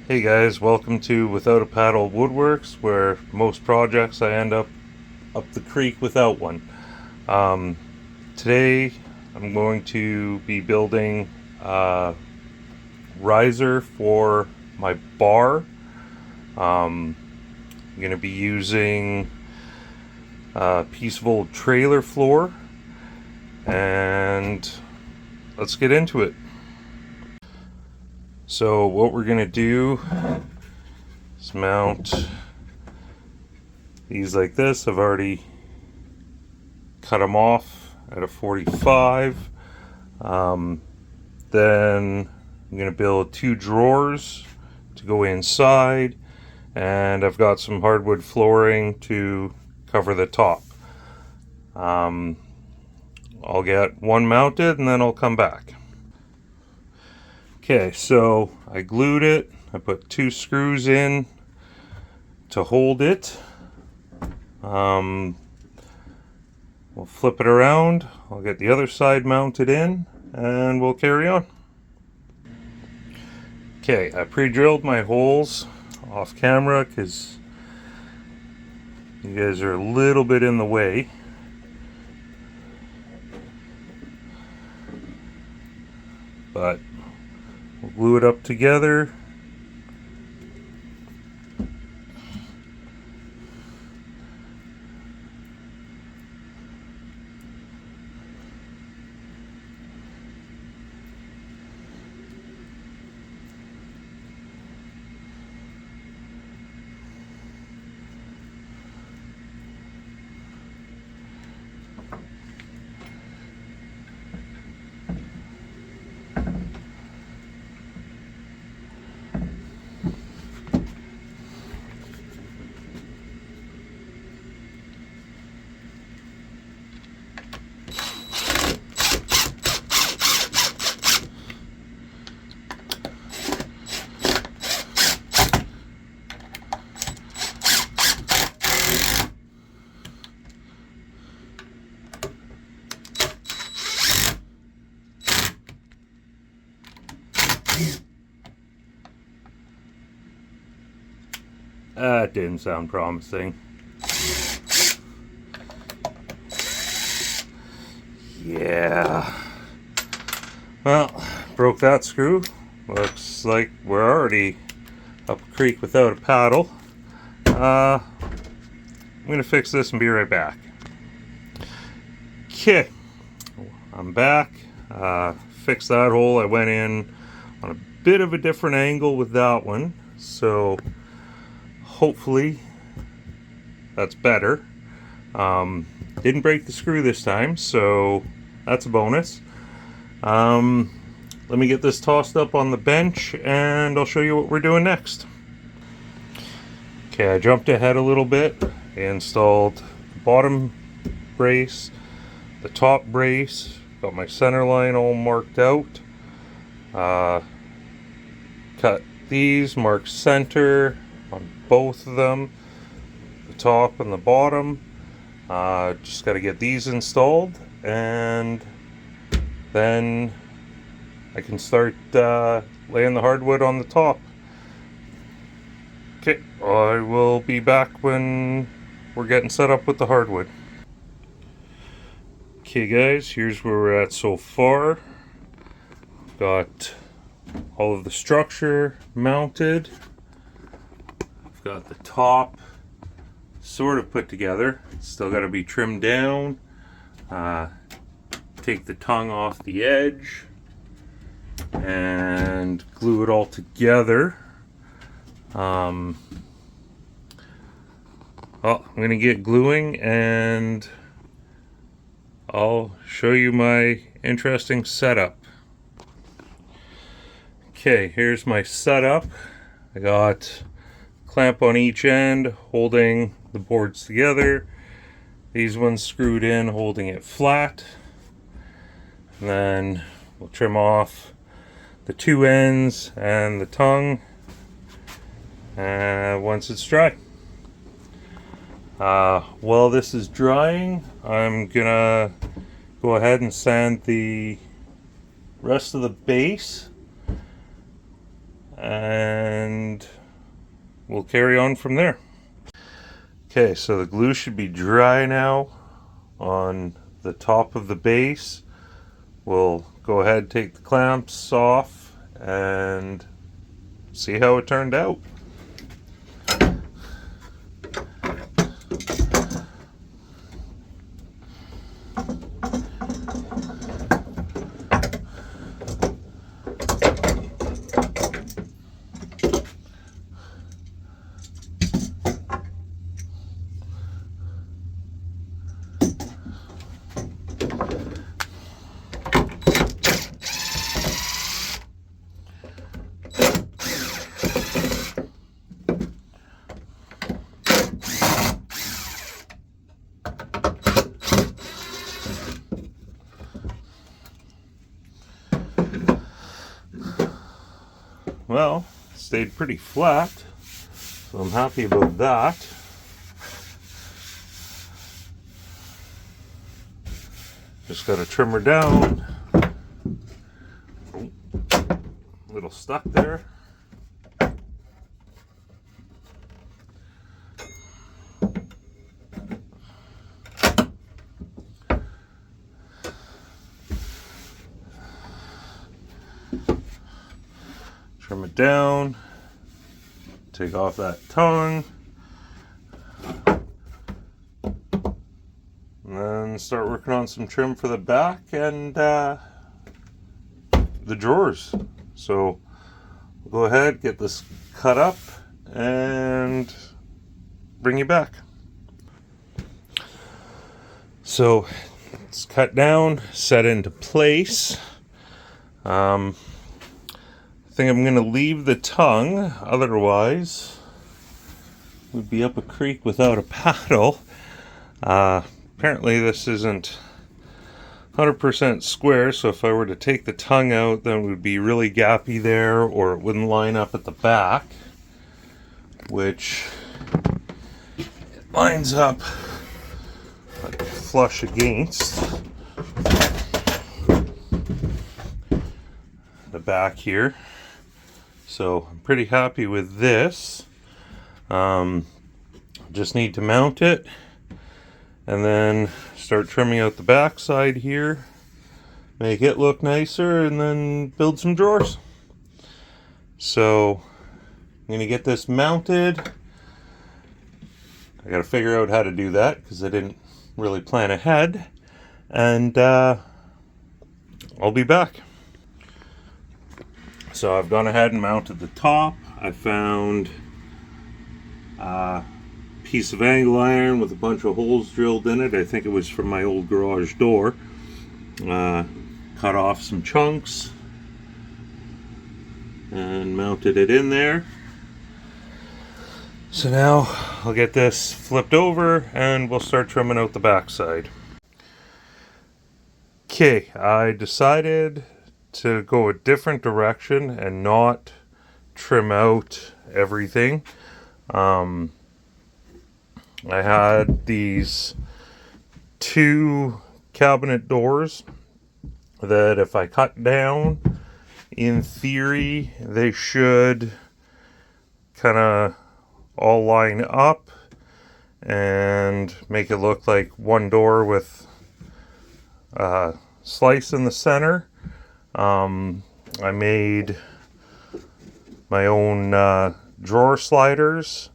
Hey guys, welcome to Without a Paddle Woodworks, where most projects I end up the creek without one. Um, Today I'm going to be building a riser for my bar. I'm going to be using a piece of old trailer floor, and let's get into it. So what we're going to do is mount these like this. I've already cut them off at a 45. Then I'm going to build two drawers to go inside, and I've got some hardwood flooring to cover the top. I'll get one mounted and then I'll come back. Okay, so I glued it. I put two screws in to hold it. We'll flip it around. I'll get the other side mounted in and we'll carry on. Okay, I pre-drilled my holes off camera because you guys are a little bit in the way. But we'll glue it up together. That didn't sound promising. Yeah. Well, broke that screw. Looks like we're already up a creek without a paddle. I'm gonna fix this and be right back. Okay, I'm back. Fixed that hole. I went in on a bit of a different angle with that one, so hopefully that's better. Didn't break the screw this time, so that's a bonus. Let me get this tossed up on the bench and I'll show you what we're doing next. Okay, I jumped ahead a little bit. I installed the bottom brace, the top brace, got my center line all marked out. Cut these, marked center on both of them, the top and the bottom. Just got to get these installed, and then I can start laying the hardwood on the top. Okay, I will be back when we're getting set up with the hardwood. Okay guys, here's where we're at so far. Got all of the structure mounted. I've got the top sort of put together. Still got to be trimmed down. Take the tongue off the edge and glue it all together. Well, I'm gonna get gluing and I'll show you my interesting setup. Okay, here's my setup. I got a clamp on each end holding the boards together. These ones screwed in holding it flat. And then we'll trim off the two ends and the tongue once it's dry. While this is drying, I'm gonna go ahead and sand the rest of the base and we'll carry on from there. Okay, so the glue should be dry now on the top of the base. We'll go ahead and take the clamps off and see how it turned out. Well, it stayed pretty flat, so I'm happy about that. Just got to trim her down. Oh, a little stuck there. Trim it down, take off that tongue, and then start working on some trim for the back and the drawers. So we'll go ahead, get this cut up, and bring you back. So it's cut down, set into place. I think I'm going to leave the tongue, otherwise we'd be up a creek without a paddle. Apparently this isn't 100% square, so if I were to take the tongue out, then it would be really gappy there, or it wouldn't line up at the back, which it lines up like flush against the back here. So I'm pretty happy with this. Just need to mount it and then start trimming out the back side here, make it look nicer, and then build some drawers. So I'm gonna get this mounted. I gotta figure out how to do that because I didn't really plan ahead, and I'll be back. So I've gone ahead and mounted the top. I found a piece of angle iron with a bunch of holes drilled in it. I think it was from my old garage door. Cut off some chunks and mounted it in there. So now I'll get this flipped over and we'll start trimming out the backside. Okay, I decided to go a different direction and not trim out everything. I had these two cabinet doors that if I cut down, in theory, they should kind of all line up and make it look like one door with a slice in the center. I made my own drawer sliders.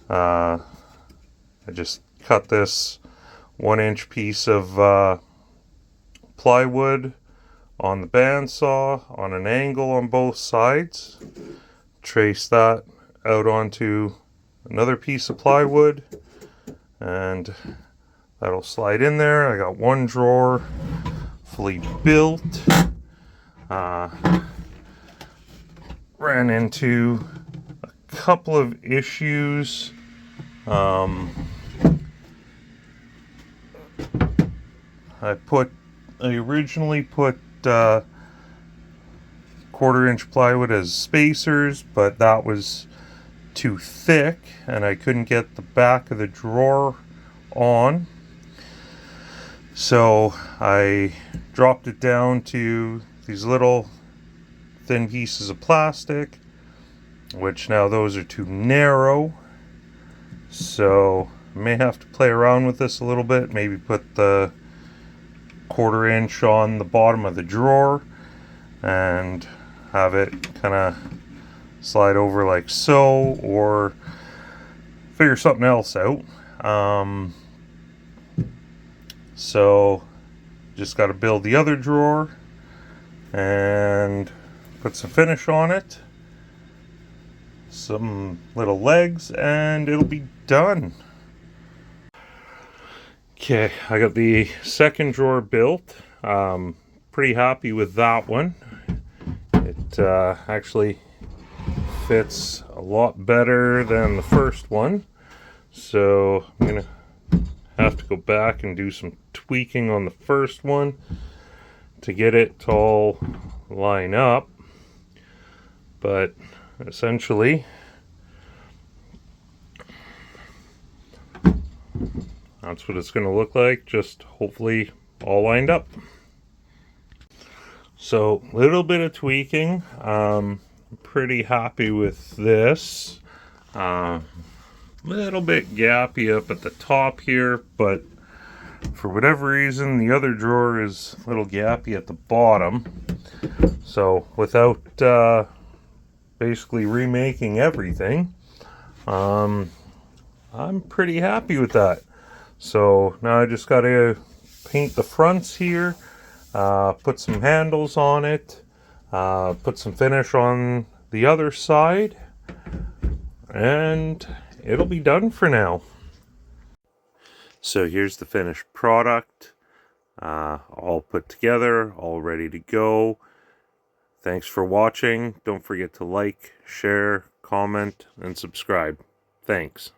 I just cut this 1-inch piece of plywood on the bandsaw on an angle on both sides. Trace that out onto another piece of plywood, and that'll slide in there. I got one drawer fully built. Ran into a couple of issues. I originally put 1/4-inch plywood as spacers, but that was too thick and I couldn't get the back of the drawer on. So I dropped it down to these little thin pieces of plastic, which now those are too narrow. So I may have to play around with this a little bit. Maybe put the 1/4 inch on the bottom of the drawer and have it kind of slide over like so, or figure something else out. So just got to build the other drawer and put some finish on it, some little legs, and it'll be done. Okay, I got the second drawer built. Pretty happy with that one. It actually fits a lot better than the first one, so I'm gonna have to go back and do some tweaking on the first one to get it to all line up. But essentially that's what it's going to look like, just hopefully all lined up. So a little bit of tweaking. Pretty happy with this. Little bit gappy up at the top here, but for whatever reason the other drawer is a little gappy at the bottom. So without basically remaking everything, I'm pretty happy with that. So now I just got to paint the fronts here, put some handles on it, put some finish on the other side, and it'll be done for now. So here's the finished product, all put together, all ready to go. Thanks for watching. Don't forget to like, share, comment, and subscribe. Thanks.